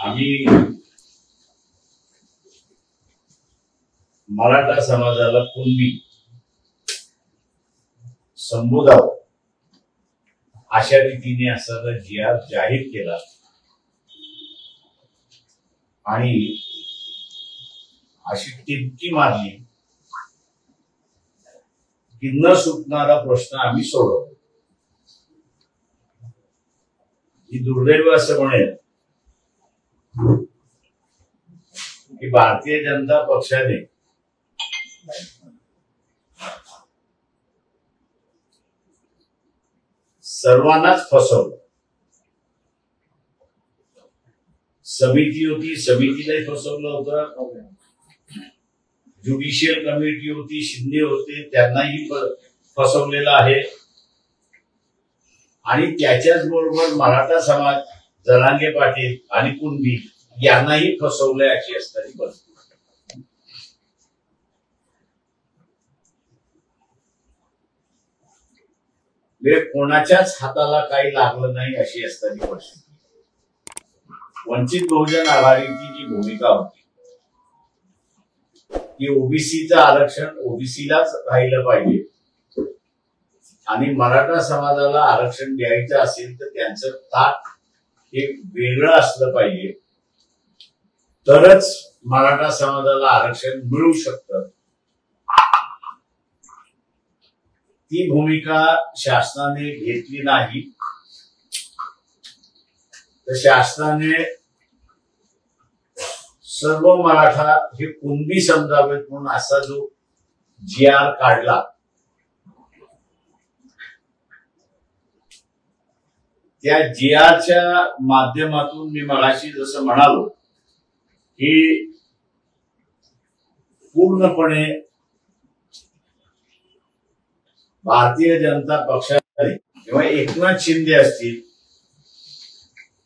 आम्ही मराठा समाजाला कुणबी संबोधावं अशा रीतीने असा जिहाद जाहीर केला आणि अशी टिपकी मारली की न सुटणारा प्रश्न आम्ही सोडवतो. ही दुर्दैव असं म्हणेल की भारतीय जनता पक्षाने सर्वांनाच फसवलं. समिती होती, समितीलाही फसवलं होतं. ज्युडिशियल कमिटी होती, शिंदे होते, त्यांनाही फसवलेलं आहे. आणि त्याच्याच बरोबर मराठा समाज, जरांगे पाटील आणि कुणबी यांनाही फसवलंय अशी असणारी परिस्थिती. कोणाच्याच हाताला काही लागलं नाही अशी असणारी परिस्थिती. वंचित बहुजन आघाडीची जी भूमिका होती की ओबीसीचं आरक्षण ओबीसीलाच राहिलं पाहिजे आणि मराठा समाजाला आरक्षण द्यायचं असेल तर त्यांचं ताट हे वेगळं असलं पाहिजे, तरच मराठा समाजाला आरक्षण मिळू शकतं. ती भूमिका शासनाने घेतली नाही. तर शासनाने सर्व मराठा हे कुणबी समजावेत म्हणून असा जो GR काढला, त्या GRच्या माध्यमातून मी मगाशी जसं म्हणालो की पूर्णपणे भारतीय जनता पक्षाने किंवा एकनाथ शिंदे असतील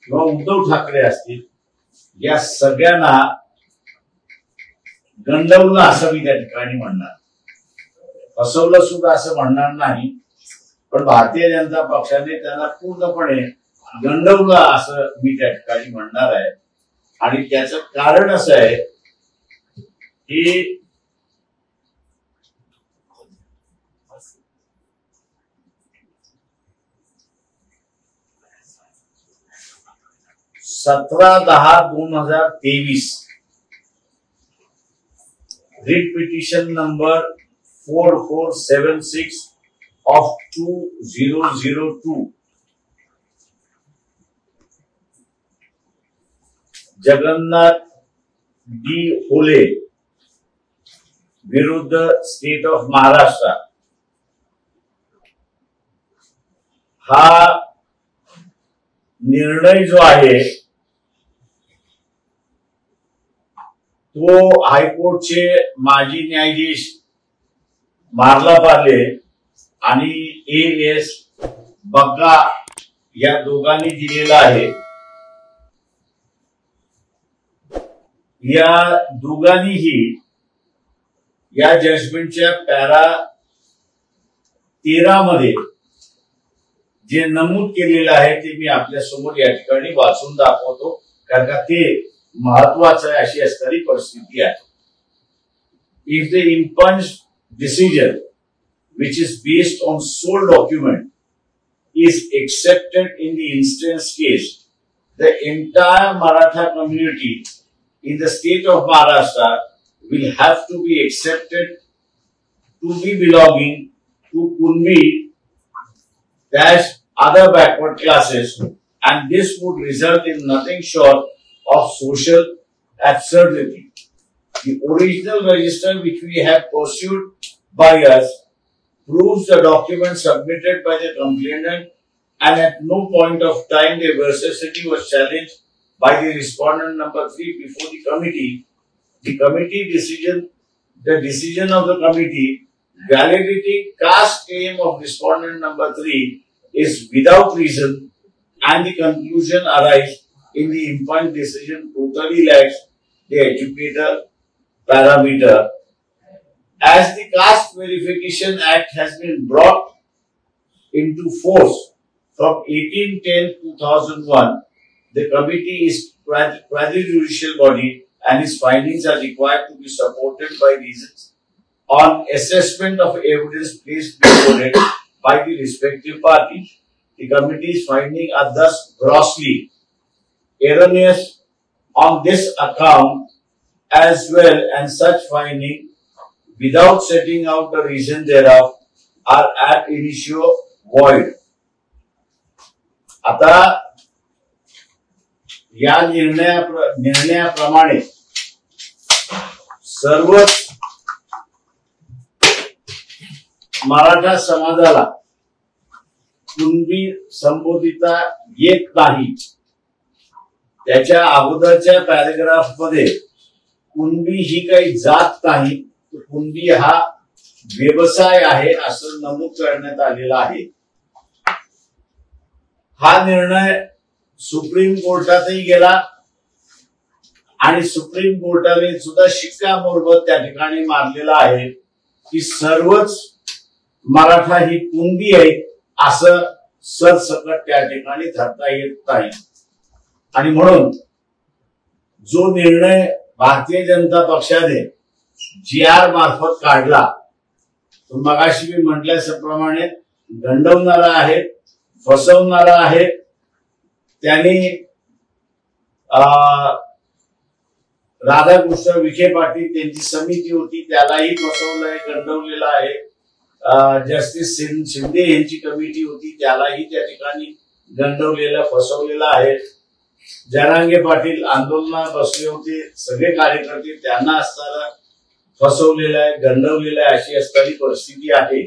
किंवा उद्धव ठाकरे असतील या सगळ्यांना गंडवलं असं मी त्या ठिकाणी म्हणणार. फसवलं सुद्धा असं म्हणणार नाही, पण भारतीय जनता पक्षाने त्यांना पूर्णपणे गंडवलं असं मी त्या ठिकाणी म्हणणार आहे. आणि त्याचं कारण असं आहे की 17/10/2023 writ petition number 4476 of 2002 Jagannath D होले विरुद्ध स्टेट ऑफ महाराष्ट्र हा निर्णय जो आहे तो हायकोर्टचे माजी न्यायाधीश मार्लापाले आणि AS बग्गा या दोघांनी दिलेला आहे. या दोघांनीही या जजमेंटच्या पॅरा 13 मध्ये जे नमूद केलेलं आहे ते मी आपल्या समोर या ठिकाणी वाचून दाखवतो, कारण का ते महत्वाचं आहे अशी असणारी परिस्थिती आहे. If the impunged decision which is based on sole document is accepted in the instance case, the entire Maratha community in the state of Maharashtra will have to be accepted to be belonging to Kunbi dash other backward classes, and this would result in nothing short of social absurdity. The original register which we have pursued by us proves the document submitted by the complainant, and at no point of time the veracity was challenged by the respondent number 3 before the committee. The decision of the committee validating caste claim of respondent number 3 is without reason, and the conclusion arise in the impunged decision totally lacks the educator parameter. As the Caste Verification Act has been brought into force from 18/10/2001, the committee is quasi-judicial body and its findings are required to be supported by reasons on assessment of evidence placed before it by the respective parties. The committee's findings are thus grossly erroneous on this account as well, and such findings, without setting out the reason thereof, are ab initio void. आता या निर्णयाप्रमाणे सर्वच मराठा समाजाला कुणबी संबोधिता येत नाही. त्याच्या अगोदरच्या paragraph मध्ये कुणबी ही काही जात नाही, कुणबी हा व्यवसाय आहे असं नमूद करण्यात आलेलं आहे. हा निर्णय सुप्रीम कोर्टातही गेला आणि सुप्रीम कोर्टाने सुद्धा शिक्कामोर्तब त्या ठिकाणी मारलेला आहे की सर्वच मराठा ही कुणबी आहे असं सरसकट त्या ठिकाणी धरता येत नाही. आणि म्हणून जो निर्णय भारतीय जनता पक्षाने GR मार्फत काढला तो मगाशी मी म्हटल्याप्रमाणे गंडवणारा आहे, फसवणारा आहे. त्यांनी राधाकृष्ण विखे पाटील त्यांची समिती होती त्यालाही फसवलंय, गंडवलेलं आहे. जस्टिस शिंदे यांची कमिटी होती त्यालाही त्या ठिकाणी गंडवलेलं, फसवलेलं आहे. जरांगे पाटील आंदोलनात बसले होते, सगळे कार्यकर्ते त्यांना असताना फसवलेलं आहे, गंडवलेलं आहे. अशी असणारी परिस्थिती आहे.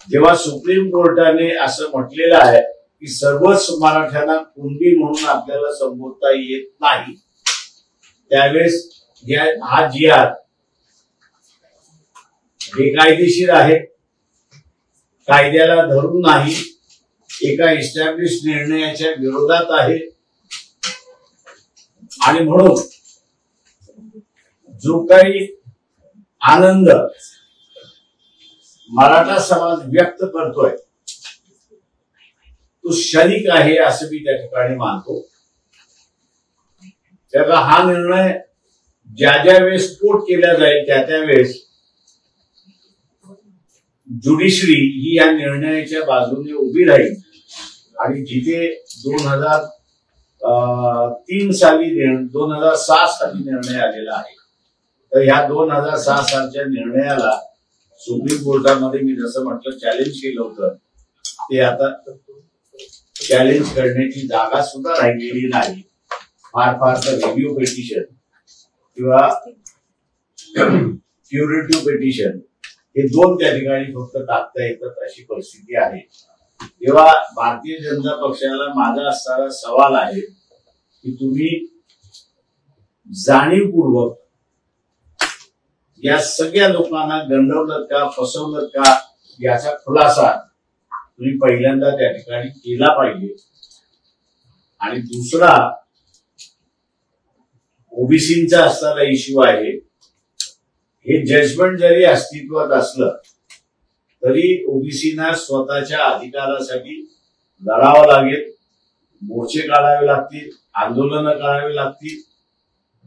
जेव्हा सुप्रीम कोर्टाने असं म्हटलेलं आहे की सर्वच मराठ्यांना कुणबी म्हणून आपल्याला संबोधता येत नाही, त्यावेळेस हा GR बेकायदेशीर आहे, कायद्याला धरून नाही, एका इस्टॅब्लिश निर्णयाच्या विरोधात आहे. आणि म्हणून जो काही आनंद मराठा समाज व्यक्त करतोय तो क्षणिक आहे असं मी त्या ठिकाणी मानतो. त्याचा हा निर्णय ज्या वेळेस कोर्ट केला जाईल त्या वेळेस ज्युडिशरी ही या निर्णयाच्या बाजूने उभी राहील. आणि जिथे 2006 साली निर्णय आलेला आहे, तर ह्या 2006 सालच्या निर्णयाला सुप्रीम कोर्टामध्ये मी जसं म्हटलं चॅलेंज केलं होतं, ते आता चॅलेंज करण्याची जागा सुद्धा राहिलेली नाही. फार तर रिव्ह्यू पिटिशन किंवा क्युरेटिव्ह पिटिशन हे 2 त्या ठिकाणी फक्त टाकता येतात अशी परिस्थिती आहे. तेव्हा भारतीय जनता पक्षाला माझा असणारा सवाल आहे की तुम्ही जाणीवपूर्वक या सगळ्या लोकांना गंडवलं का, फसवलं का, याचा खुलासा तुम्ही पहिल्यांदा त्या ठिकाणी केला पाहिजे. आणि दुसरा ओबीसीचा असणारा इश्यू आहे. हे जजमेंट जरी अस्तित्वात असलं तरी ओबीसीना स्वतःच्या अधिकारासाठी लढावं लागेल, मोर्चे काढावे लागतील, आंदोलनं करावी लागतील,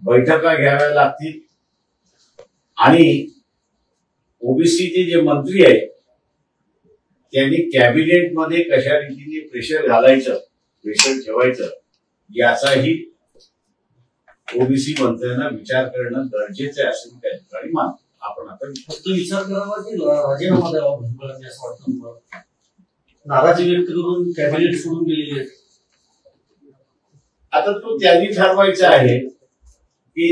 बैठका घ्याव्या लागतील. आणि ओबीसीचे जे मंत्री आहेत त्यांनी कॅबिनेटमध्ये कशा रीतीने प्रेशर घालायचं, प्रेशर ठेवायचं याचाही ओबीसी मंत्र्यांना विचार करणं गरजेचं आहे असं मी त्या ठिकाणी मानतो. आपण आता फक्त विचार करावा की राजीनामा द्यावा भुजबळांनी असं वाटतं. नाराजी व्यक्त करून कॅबिनेट सोडून गेलेली आहे. आता तो त्यांनी ठरवायचा आहे की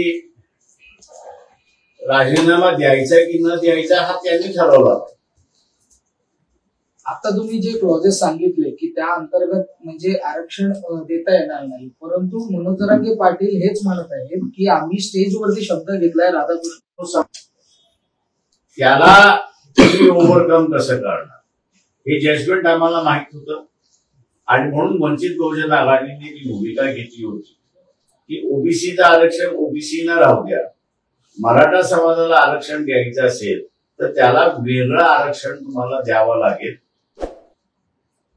राजीनामा द्यायचा की न द्यायचा हा त्यांनी ठरवला. आता तुम्ही जे क्लॉजेस सांगितले की त्या अंतर्गत म्हणजे आरक्षण देता येणार नाही, परंतु मनोज जरांगे पाटील हेच म्हणत आहेत की आम्ही स्टेजवरती शब्द घेतलाय राधाकृष्ण, त्याला ओव्हरकम कसं करणार हे जजमेंट आम्हाला माहित होतं. आणि म्हणून वंचित बहुजन आघाडीने ती भूमिका घेतली होती की ओबीसीचं आरक्षण ओबीसीना राहू द्या, मराठा समाजाला आरक्षण द्यायचं असेल तर त्याला वेगळं आरक्षण तुम्हाला द्यावं लागेल.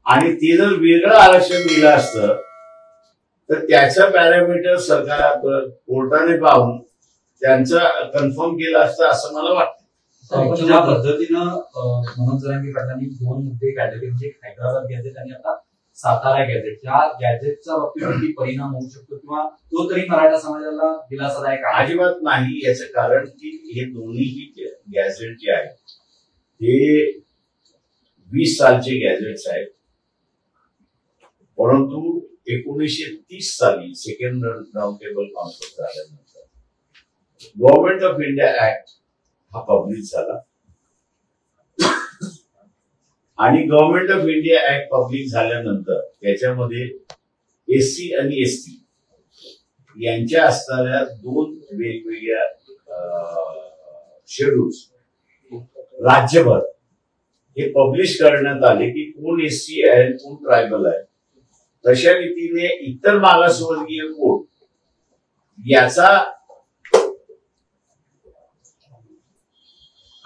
आणि ते जर वेगळं आरक्षण दिलं असतं तर त्याचं पॅरामीटर सरकार कोर्टाने पाहून त्यांचं कन्फर्म केलं असतं असं मला वाटतं. ज्या पद्धतीनं मनोज जरांगे पाटलांनी 2 मुद्दे काढले, म्हणजे हैदराबाद गॅझेट आणि आता सातारा गॅझेट, या गॅझेटचा बाबतीत परिणाम होऊ शकतो किंवा तो तरी मराठा समाजाला दिलासादायक आहे? अजिबात नाही. याचं कारण की हे दोन्हीही गॅझेट जे आहेत ते 20 सालचे गॅझेट्स आहेत, परंतु 1930 साली सेकंड राऊंड टेबल कॉन्फरन्स झाल्यानंतर गव्हर्नमेंट ऑफ इंडिया ऍक्ट हा पब्लिश झाला आणि government of India act public झाल्यानंतर त्याच्यामध्ये एससी आणि एसटी यांच्या असणाऱ्या 2 वेगवेगळ्या शेड्यूल्स राज्यभर हे पब्लिश करण्यात आले की कोण एससी आहे कोण ट्रायबल आहे. तशा रीतीने इतर मागासवर्गीय कोण याचा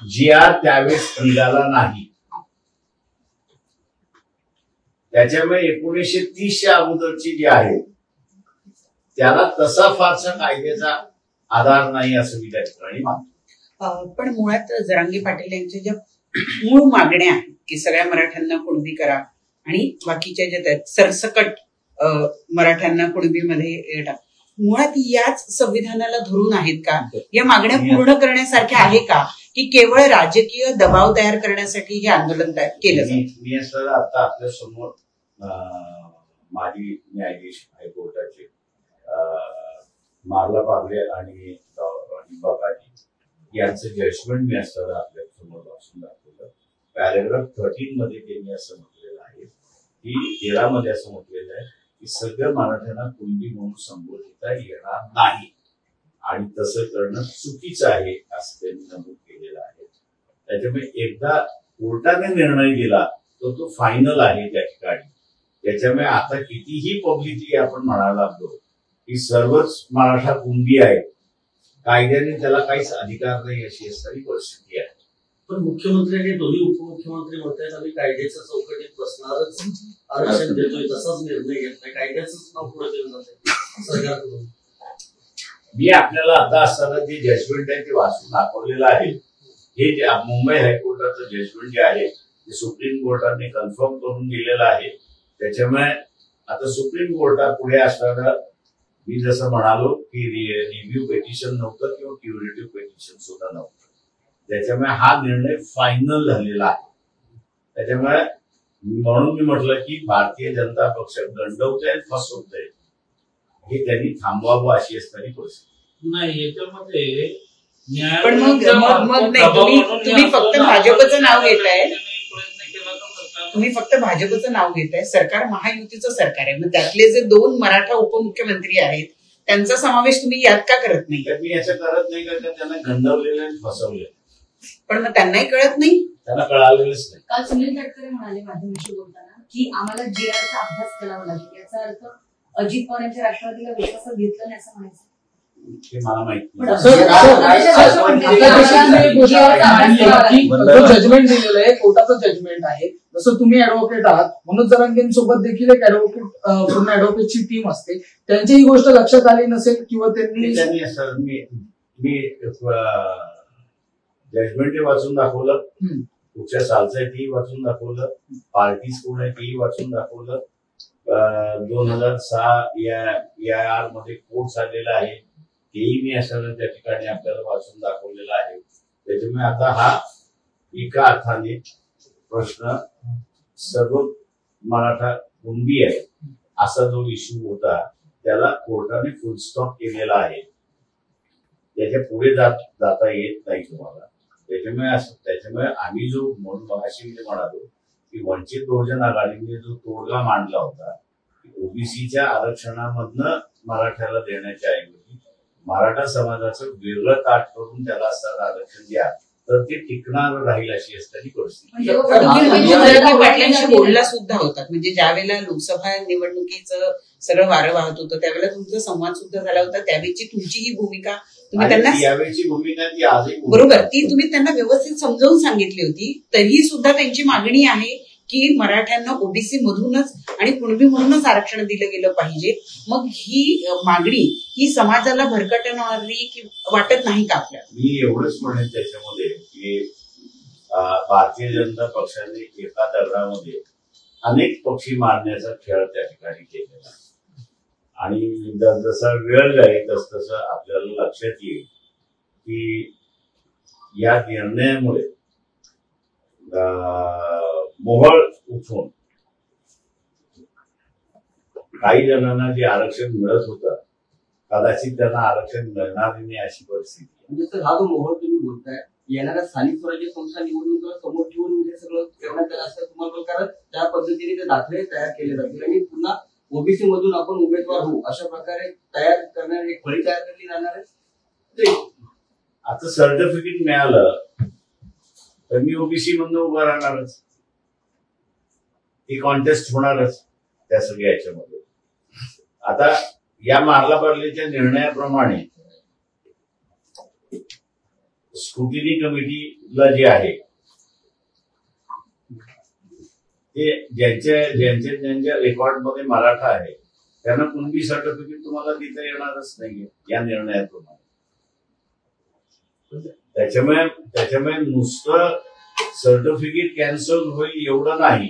GR त्यावेळेस निघाला नाही. त्याच्यामुळे 1930च्या अगोदरची जी आहे त्याला तसा फारसा कायद्याचा आधार नाही असं मी त्या ठिकाणी मानतो. पण मुळात जरांगे पाटील यांच्या ज्या मूळ मागण्या आहेत की सगळ्या मराठ्यांना कुणबी करा आणि बाकीच्या ज्या सरसकट मराठ्यांना कुणबीमध्ये टाक, मुळात याच संविधानाला धरून आहेत का? या मागण्या पूर्ण करण्यासारख्या आहे का की केवळ राजकीय दबाव तयार करण्यासाठी हे आंदोलन केलं जातं? मी असं आता आपल्या समोर माजी न्यायाधीश हायकोर्टाचे मारला पार्ले आणि बाबाजी यांचं जजमेंट मी असताना आपल्या समोर वाचून दाखवलं. पॅरेग्राफ 13 मध्ये त्यांनी असं म्हटलेलं आहे की 13 मध्ये असं म्हटलेलं आहे की सगळ्या मराठ्यांना कुणबी म्हणून संबोधिता येणार नाही आणि तसं करणं चुकीचं आहे असं त्यांनी नमूद केलेलं आहे. त्याच्यामुळे एकदा कोर्टाने निर्णय दिला तर तो फायनल आहे त्या ठिकाणी. त्याच्यामुळे आता कितीही पब्लिकली आपण म्हणायला लागलो की सर्वच मराठा कुणबी आहेत, कायद्याने त्याला काहीच अधिकार नाही अशी असणारी परिस्थिती आहे. पण मुख्यमंत्री आणि दोन्ही उपमुख्यमंत्री म्हणतात आम्ही कायद्याच्या चौकटीत बसणारच आरक्षण देतोय, तसाच निर्णय घेत नाही, कायद्याचंच नाव पुढे देऊन जाते सरकारकडून. मी आपल्याला आता असताना जे जजमेंट आहे ते वाचून दाखवलेलं आहे. हे जे मुंबई हायकोर्टाचं जजमेंट जे आहे ते सुप्रीम कोर्टाने कन्फर्म करून दिलेलं आहे. त्याच्यामुळे आता सुप्रीम कोर्टापुढे असणारं मी जसं म्हणालो की रिव्ह्यू पेटिशन नव्हतं किंवा क्युरेटिव्ह पेटिशन सुद्धा नव्हतं. त्याच्यामुळे हा निर्णय फायनल झालेला आहे. त्याच्यामुळे म्हणून मी म्हटलं की भारतीय जनता पक्ष गंडवतोय आणि फसवतोय हे त्यांनी थांबवावं अशी असणारी परिस्थिती नाही. याच्यामध्ये पण मग नाही, तुम्ही फक्त भाजपचं नाव घेताय, तुम्ही फक्त भाजपचं नाव घेताय. सरकार महायुतीचं सरकार आहे, मग त्यातले जे 2 मराठा उपमुख्यमंत्री आहेत त्यांचा समावेश तुम्ही यात का करत नाही? मी याचं करत नाही कारण त्यांना गंडवलेलं आणि फसवलेलं. पण मग त्यांनाही कळत नाही, त्यांना कळालेलंच नाही. काल सुनील तटकरे म्हणाले माध्यमांशी बोलताना की आम्हाला GRचा अभ्यास करावा लागेल. याचा अर्थ अजित पवार यांच्या राष्ट्रवादीला विश्वासात घेतलं नाही असं म्हणायचं? हे मला माहिती जजमेंट दिलेलं आहे, कोर्टाचं जजमेंट आहे. जसं तुम्ही ऍडव्होकेट आहात, मनोज जरांगेंसोबत देखील एक ऍडव्होकेट पूर्ण ऍडव्होकेटची टीम असते, त्यांची ही गोष्ट लक्षात आली नसेल किंवा त्यांनी मी जजमेंट वाचून दाखवलं, कुठच्या सालचं आहे तेही वाचून दाखवलं, पार्टीज कोण आहे तेही वाचून दाखवलं, 2006 EIR मध्ये कोर्ट झालेला आहे तेही मी असं त्या ठिकाणी आपल्याला वाचून दाखवलेलं आहे. त्याच्यामुळे आता हा एका अर्थाने प्रश्न सर्व मराठा कुणबी आहे असा जो इश्यू होता त्याला कोर्टाने फुलस्टॉप केलेला आहे. त्याच्या पुढे जाता येत नाही तुम्हाला. त्याच्यामुळे आम्ही जो म्हणून अशी म्हणालो की वंचित बहुजन आघाडीने जो तोडगा मांडला होता की ओबीसीच्या आरक्षणामधनं मराठ्याला देण्याच्या ऐवजी मराठा समाजाचं वेगळं ताट करून त्याला असं आरक्षण द्या तर ते टिकणार राहील अशी असणारी परिस्थिती. पाटलांशी बोलला सुद्धा होतात, म्हणजे ज्या वेळेला लोकसभा निवडणुकीचं सगळं वारं वाहत होतं त्यावेळेला तुमचा संवाद सुद्धा झाला होता. त्यावेळची तुमची ही भूमिका तुम्ही त्यांना यावेळची भूमिका ती आजही बरोबर ती तुम्ही त्यांना व्यवस्थित समजावून सांगितली होती. तरीही सुद्धा त्यांची मागणी आहे की मराठ्यांना ओबीसी मधूनच आणि कुणबी म्हणूनच आरक्षण दिलं गेलं पाहिजे, मग ही मागणी ही समाजाला भरकटणारी वाटत नाही का आपल्याला? मी एवढंच म्हणेन त्याच्यामध्ये की भारतीय जनता पक्षाने एका दगडामध्ये अनेक पक्षी मारण्याचा खेळ त्या ठिकाणी केलेला आणि जसा वेळ जाईल तसं आपल्याला लक्षात येईल की या निर्णयामुळे मोहळ उठून काही जणांना जे आरक्षण मिळत होतं कदाचित त्यांना आरक्षण मिळणार नाही अशी परिस्थिती. म्हणजे सर हा जो मोहळ तुम्ही बोलताय येणाऱ्या स्थानिक स्वराज्य संस्था निवडणुका समोर ठेवून म्हणजे सगळं करण्यात आलं असं तुम्हाला, कारण त्या पद्धतीने ते दाखले तयार केले जातील आणि पुन्हा ओबीसी मधून आपण उमेदवार होऊ अशा प्रकारे तयार करणारी एक फळी तयार केली जाणार आहे. आता सर्टिफिकेट मिळालं तर मी ओबीसी मधून उभं राहणारच, ती कॉन्टेस्ट होणारच त्या सगळ्या याच्यामध्ये. आता या मारला पडलेच्या निर्णयाप्रमाणे स्क्रुटिनी कमिटीला जे आहे ते ज्यांच्या रेकॉर्डमध्ये मराठा आहे त्यांना कुणबी सर्टिफिकेट तुम्हाला देता येणारच नाहीये या निर्णयाप्रमाणे. त्याच्यामुळे नुसतं सर्टिफिकेट कॅन्सल होईल एवढं नाही,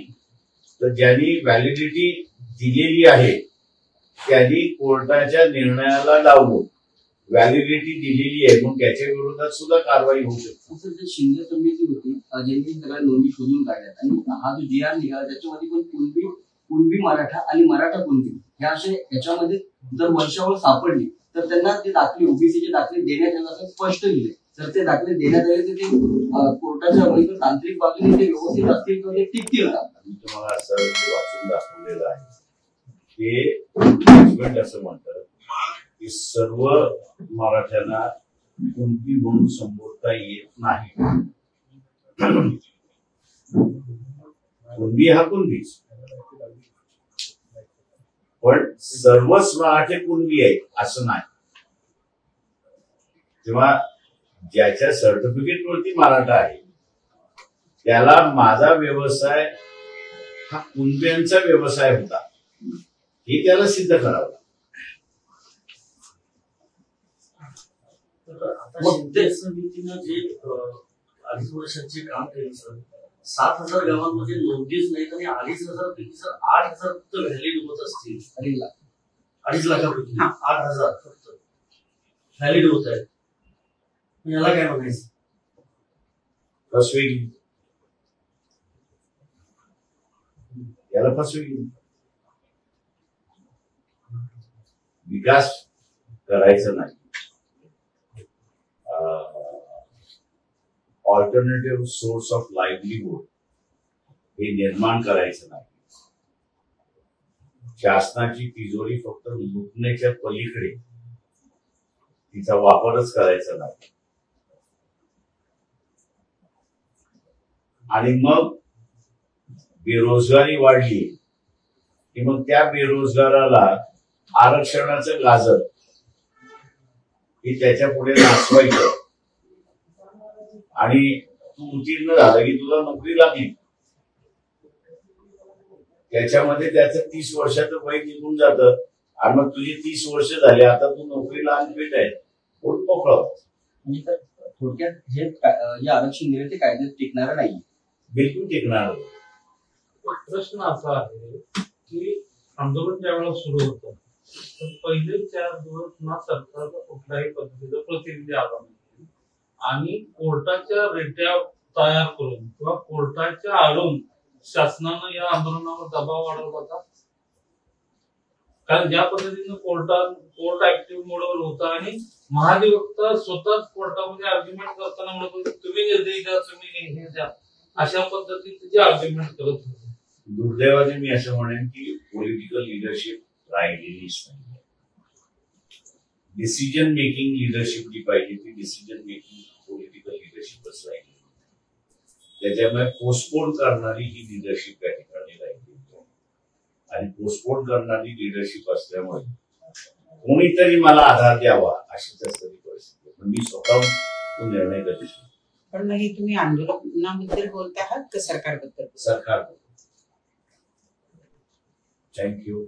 तर ज्यांनी व्हॅलिडिटी दिलेली आहे त्यांनी कोर्टाच्या निर्णयाला लावून व्हॅलिडिटी दिलेली आहे म्हणून त्याच्या विरोधात सुद्धा कारवाई होऊ शकते. जे शिंदे समिती होती ज्यांनी सगळ्या नोंदी शोधून काढल्यात आणि हा जो जी आर निघाला त्याच्यामध्ये पण कुणबी मराठा आणि मराठा कुणबी ह्या असे याच्यामध्ये जर वंशावळ सापडली तर त्यांना ते दाखले ओबीसीचे दाखले देण्यात येणार असं स्पष्ट लिहिले. जर ते दाखले देण्यात आले तर ते कोर्टाच्या तांत्रिक बाजूने ते व्यवस्थित असतील तर ते टिकतील का? मी तुम्हाला असं वाचून दाखवलेलं आहे ते असं म्हणतात की सर्व मराठ्यांना कुणबी म्हणून संबोधता येत नाही. कुणबी हा कुणबीच, पण सर्वच मराठी कुणबी आहे असं नाही. तेव्हा ज्याच्या सर्टिफिकेट वरती मराठा आहे त्याला माझा व्यवसाय हा कुणब्यांचा व्यवसाय होता हे त्याला सिद्ध करावं. आता शिंदे समितीनं जे 2.5 वर्षाचे काम केलं सर, 7,000 गावांमध्ये नोंदीच नाही आणि 2,500 पैकी सर 8,000 फक्त व्हॅलिड होत असतील. 2.5 लाखापैकी 8,000 फक्त व्हॅलिड होत आहेत. याला काय म्हणायचं? फसवेगिरी, याला फसवेगिरी. विकास करायचा नाही, ऑल्टरनेटिव्ह सोर्स ऑफ लाईव्हलीहूड हे निर्माण करायचं नाही. शासनाची तिजोरी फक्त लुटण्याच्या पलीकडे तिचा वापरच करायचा नाही. आणि मग बेरोजगारी वाढली की मग त्या बेरोजगाराला आरक्षणाचं गाजर हे त्याच्या पुढे नाचवायचं आणि तू उत्तीर्ण झाला की तुला नोकरी लागली. त्याच्यामध्ये त्याचं 30 वर्षाचं वय निघून जातं आणि मग तुझी 30 वर्ष झाली, आता तू नोकरीला अनफिट आहे, पोट मोकळं. म्हणजे थोडक्यात हे आरक्षण दिले ते कायद्यात टिकणार नाही, बिलकुल टिकणार. प्रश्न असा आहे की आंदोलन ज्यावेळेला सुरू होतं तर पहिले 4 दिवस ना सरकारचा कुठल्याही पद्धतीचा प्रतिनिधी आला नाही आणि कोर्टाच्या रेट्या तयार करून किंवा कोर्टाच्या आडून शासनानं या आंदोलनावर दबाव वाढवला होता. कारण ज्या पद्धतीनं कोर्ट ऍक्टिव्ह मोडवर होता आणि महाधिवक्ता स्वतःच कोर्टामध्ये आर्ग्युमेंट करताना म्हणत होते तुम्ही निर्णय द्या, तुम्ही हे द्या, अशा पद्धतीचे जे आर्ग्युमेंट करत होते. दुर्दैवाने मी असं म्हणेन की पॉलिटिकल लिडरशिप राहिलेलीच नाही. डिसिजन मेकिंग लिडरशिप जी पाहिजे ती डिसिजन मेकिंग पॉलिटिकल लिडरशिपच राहिली. त्याच्यामुळे पोस्टपोन करणारी ही लिडरशिप त्या ठिकाणी राहिली आणि पोस्टपोन करणारी लिडरशिप असल्यामुळे कोणीतरी मला आधार द्यावा अशी तरी परिस्थिती. पण मी स्वतः तो निर्णय करू शकतो. पण मग तुम्ही आंदोलनाबद्दल बोलत आहात का सरकारबद्दल? सरकार थँक्यू.